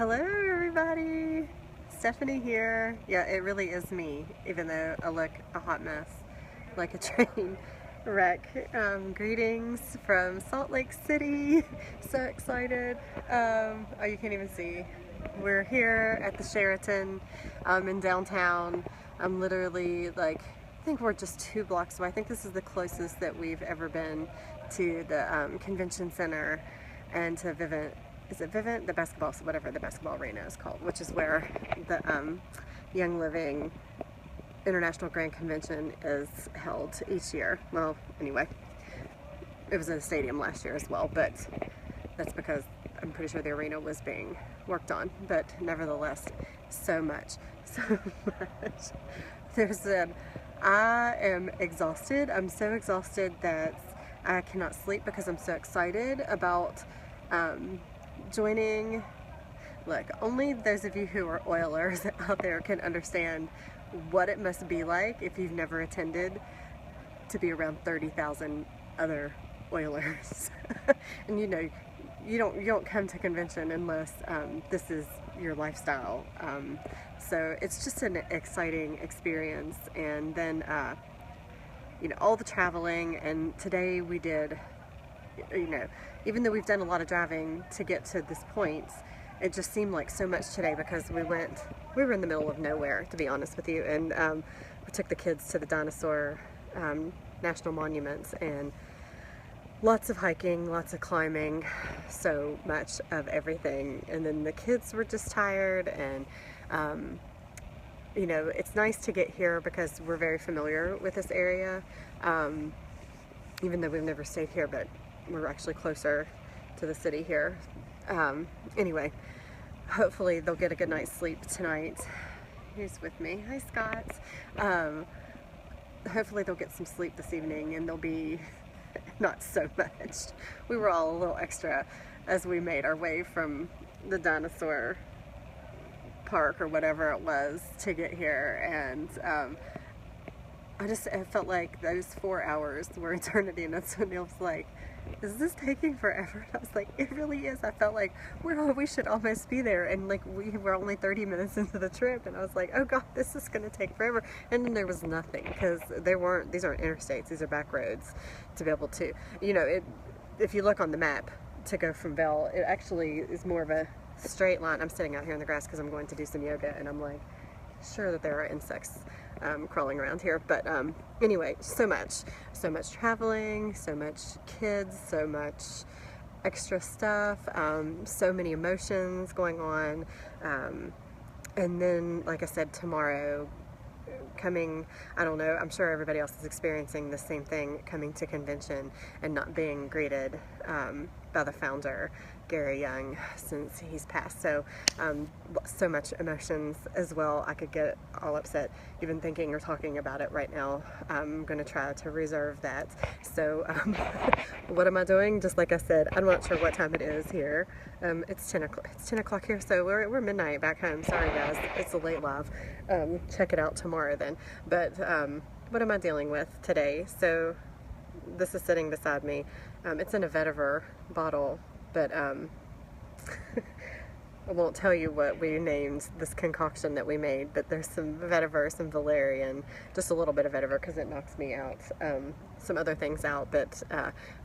Hello everybody, Stephanie here. Yeah, it really is me, even though I look a hot mess, like a train wreck. Greetings from Salt Lake City. So excited. Oh, you can't even see. We're here at the Sheraton in downtown. I'm literally like, I think we're just 2 blocks away. I think this is the closest that we've ever been to the convention center and to Vivint. Is it Vivint? The basketball, whatever the basketball arena is called, which is where the Young Living International Grand Convention is held each year. Well, anyway, it was in a stadium last year as well, but that's because I'm pretty sure the arena was being worked on. But nevertheless, so much. I am exhausted. I'm so exhausted that I cannot sleep because I'm so excited about joining. Look, only those of you who are oilers out there can understand what it must be like if you've never attended to be around 30,000 other oilers. And you don't come to convention unless this is your lifestyle. So it's just an exciting experience. And then all the traveling, and today we did, even though we've done a lot of driving to get to this point, it just seemed like so much today because we were in the middle of nowhere, to be honest with you, and we took the kids to the dinosaur national monuments, and lots of hiking, lots of climbing, so much of everything. And then the kids were just tired, and it's nice to get here because we're very familiar with this area, even though we've never stayed here, but we're actually closer to the city here. Anyway, hopefully they'll get a good night's sleep tonight. Who's with me? Hi, Scott. Hopefully they'll get some sleep this evening, and they'll be not so much. We were all a little extra as we made our way from the dinosaur park or whatever it was to get here, and I felt like those 4 hours were eternity. And that's when Neil was like, is this taking forever? And I was like, it really is. I felt like we should almost be there, and like we were only 30 minutes into the trip, and I was like, oh god, this is going to take forever. And then there was nothing, because these aren't interstates, these are back roads to be able to, if you look on the map to go from Bell, it actually is more of a straight line. I'm sitting out here in the grass because I'm going to do some yoga, and I'm like sure that there are insects crawling around here. But anyway, so much traveling, so much kids, so much extra stuff, so many emotions going on, and then, like I said, tomorrow coming, I don't know, I'm sure everybody else is experiencing the same thing, coming to convention and not being greeted by the founder, Gary Young, since he's passed. So so much emotions as well. I could get all upset even thinking or talking about it right now. I'm going to try to reserve that. So what am I doing? Just like I said, I'm not sure what time it is here. It's 10 o'clock. It's 10 o'clock here, so we're midnight back home. Sorry guys, it's a late live. Check it out tomorrow then. But what am I dealing with today? So this is sitting beside me. It's in a vetiver bottle, but I won't tell you what we named this concoction that we made, but there's some vetiver, some valerian, just a little bit of vetiver because it knocks me out, some other things out, but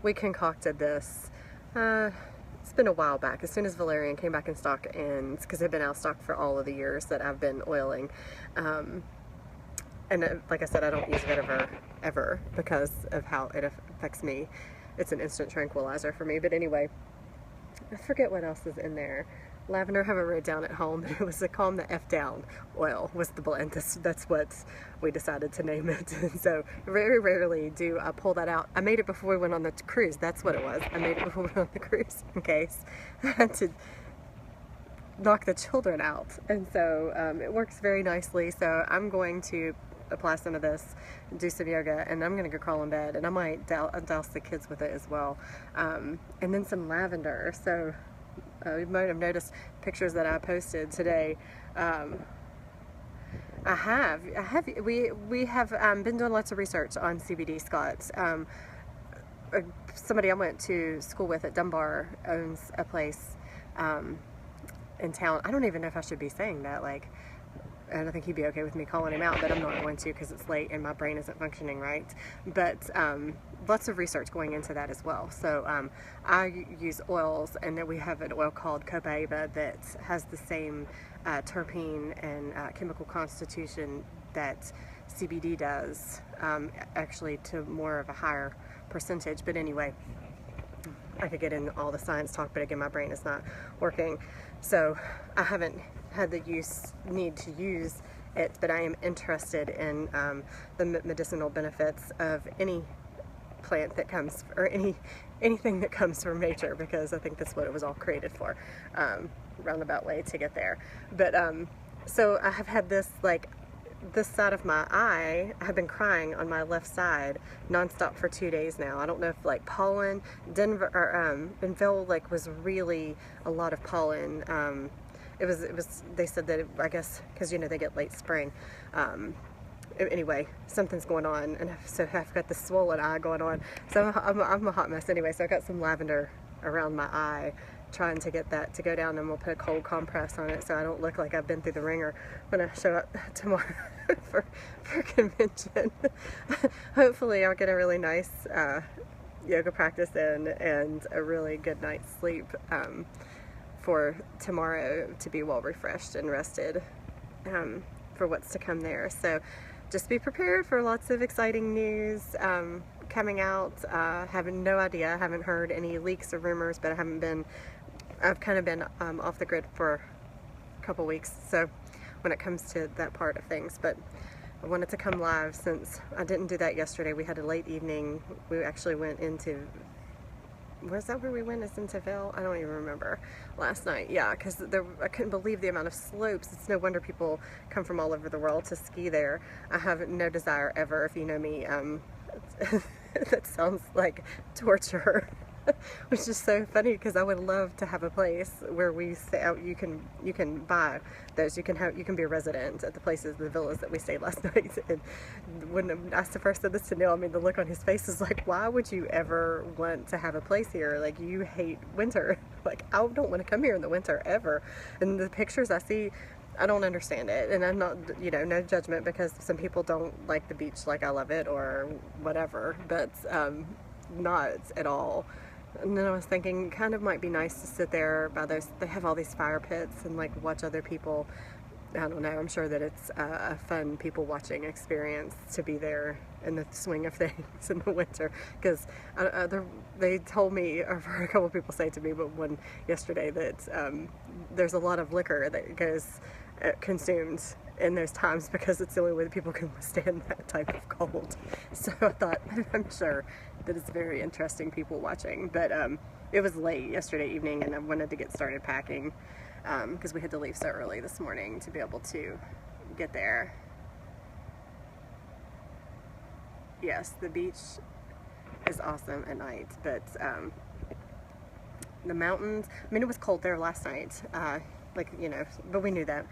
we concocted this, it's been a while back, as soon as valerian came back in stock, and because they've been out of stock for all of the years that I've been oiling. And like I said, I don't use vetiver ever because of how it affects me. It's an instant tranquilizer for me. But anyway, I forget what else is in there. Lavender, I have it written down at home. It was a Calm the F Down oil was the blend. That's what we decided to name it. And so very rarely do I pull that out. I made it before we went on the cruise. That's what it was. I made it before we went on the cruise in case I had to knock the children out. And so it works very nicely. So I'm going to apply some of this, do some yoga, and I'm going to go crawl in bed, and I might douse the kids with it as well. And then some lavender. So you might have noticed pictures that I posted today. We have been doing lots of research on CBD, Scott. Somebody I went to school with at Dunbar owns a place in town. I don't even know if I should be saying that. Like, I don't think he'd be okay with me calling him out, but I'm not going to because it's late and my brain isn't functioning right. But lots of research going into that as well. So I use oils, and then we have an oil called Copaiba that has the same terpene and chemical constitution that CBD does, actually to more of a higher percentage. But anyway, I could get in all the science talk, but again, my brain is not working. So I haven't had the need to use it, but I am interested in the medicinal benefits of any plant that comes, or anything that comes from nature, because I think that's what it was all created for, roundabout way to get there. But so I have had this, like, this side of my eye, I have been crying on my left side nonstop for 2 days now. I don't know if like pollen, Benville like was really a lot of pollen. It was, they said that I guess because they get late spring. Anyway, something's going on, and so I've got this swollen eye going on. So I'm a hot mess anyway. So I've got some lavender around my eye, trying to get that to go down, and we'll put a cold compress on it so I don't look like I've been through the ringer when I show up tomorrow for convention. Hopefully I'll get a really nice yoga practice in and a really good night's sleep for tomorrow, to be well refreshed and rested for what's to come there. So just be prepared for lots of exciting news coming out. Having no idea, I haven't heard any leaks or rumors, but I've kind of been off the grid for a couple weeks, so when it comes to that part of things. But I wanted to come live since I didn't do that yesterday. We had a late evening. We actually went into, was that where we went? Is into Vail? I don't even remember. Last night, yeah, because I couldn't believe the amount of slopes. It's no wonder people come from all over the world to ski there. I have no desire ever, if you know me, that sounds like torture. Which is so funny, because I would love to have a place where we stay out. You can buy those. You can be a resident at the places, the villas that we stayed last night. And when I first said this to Neil, I mean, the look on his face is like, why would you ever want to have a place here? Like, you hate winter. Like, I don't want to come here in the winter ever. And the pictures I see, I don't understand it. And I'm not, no judgment, because some people don't like the beach like I love it or whatever, but not at all. And then I was thinking, kind of might be nice to sit there by those, they have all these fire pits, and like watch other people. I don't know, I'm sure that it's a fun people watching experience to be there in the swing of things in the winter, because they told me, or a couple people say to me, but one yesterday, that there's a lot of liquor that goes consumed in those times, because it's the only way that people can withstand that type of cold. So I thought, I'm sure that it's very interesting people watching. But it was late yesterday evening, and I wanted to get started packing because we had to leave so early this morning to be able to get there. Yes, the beach is awesome at night, but the mountains, I mean, it was cold there last night, but we knew that.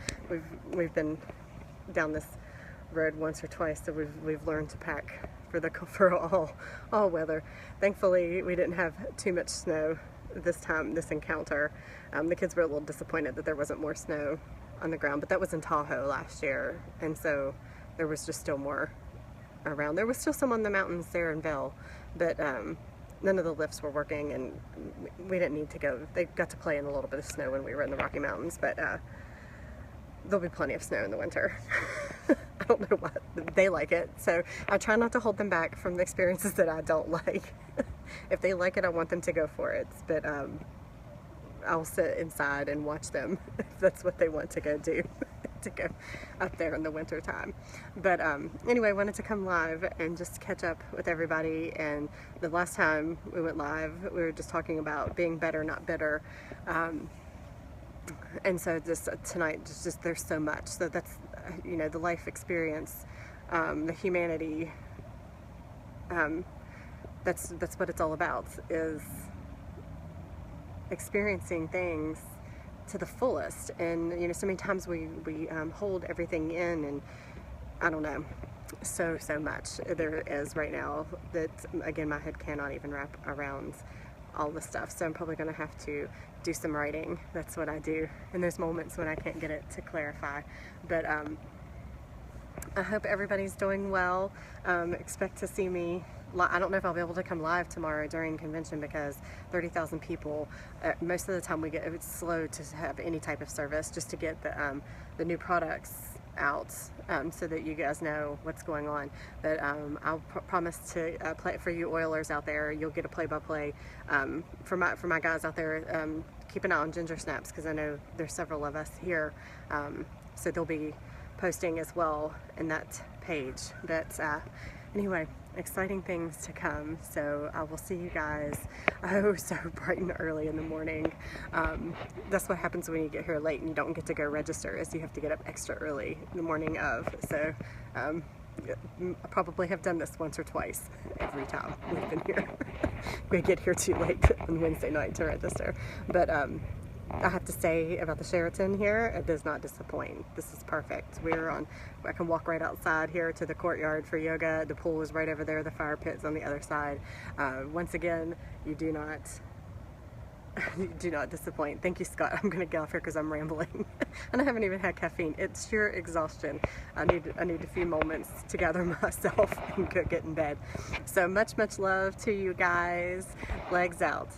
We've been down this road once or twice, so we've learned to pack for all weather. Thankfully, we didn't have too much snow this time, this encounter. The kids were a little disappointed that there wasn't more snow on the ground, but that was in Tahoe last year, and so there was just still more around. There was still some on the mountains there in Vail, but none of the lifts were working, and we didn't need to go. They got to play in a little bit of snow when we were in the Rocky Mountains, but there'll be plenty of snow in the winter. I don't know why they like it, so I try not to hold them back from the experiences that I don't like. If they like it, I want them to go for it, but I'll sit inside and watch them if that's what they want to go do, to go up there in the winter time. But anyway, I wanted to come live and just catch up with everybody. And the last time we went live, we were just talking about being better, not bitter. And so just tonight, just there's so much. So that's, the life experience, the humanity, that's what it's all about, is experiencing things to the fullest. And so many times we hold everything in, and I don't know, so much there is right now that, again, my head cannot even wrap around all the stuff. So I'm probably going to have to do some writing. That's what I do in those moments when I can't get it to clarify. But I hope everybody's doing well. Expect to see me. I don't know if I'll be able to come live tomorrow during convention because 30,000 people. Most of the time it's slow to have any type of service just to get the new products out so that you guys know what's going on. But I'll promise to play for you Oilers out there. You'll get a play-by-play for my guys out there. Keep an eye on Ginger Snaps because I know there's several of us here, so they'll be posting as well in that page. But anyway, exciting things to come, so I will see you guys so bright and early in the morning. That's what happens when you get here late and you don't get to go register, is you have to get up extra early in the morning of. So I probably have done this once or twice every time we've been here. We get here too late on Wednesday night to register. But I have to say about the Sheraton here, it does not disappoint. This is perfect. I can walk right outside here to the courtyard for yoga. The pool is right over there. The fire pit's on the other side. Once again, you do not disappoint. Thank you, Scott. I'm going to get off here because I'm rambling. And I haven't even had caffeine. It's sheer exhaustion. I need a few moments to gather myself and go get in bed. So much love to you guys. Legs out.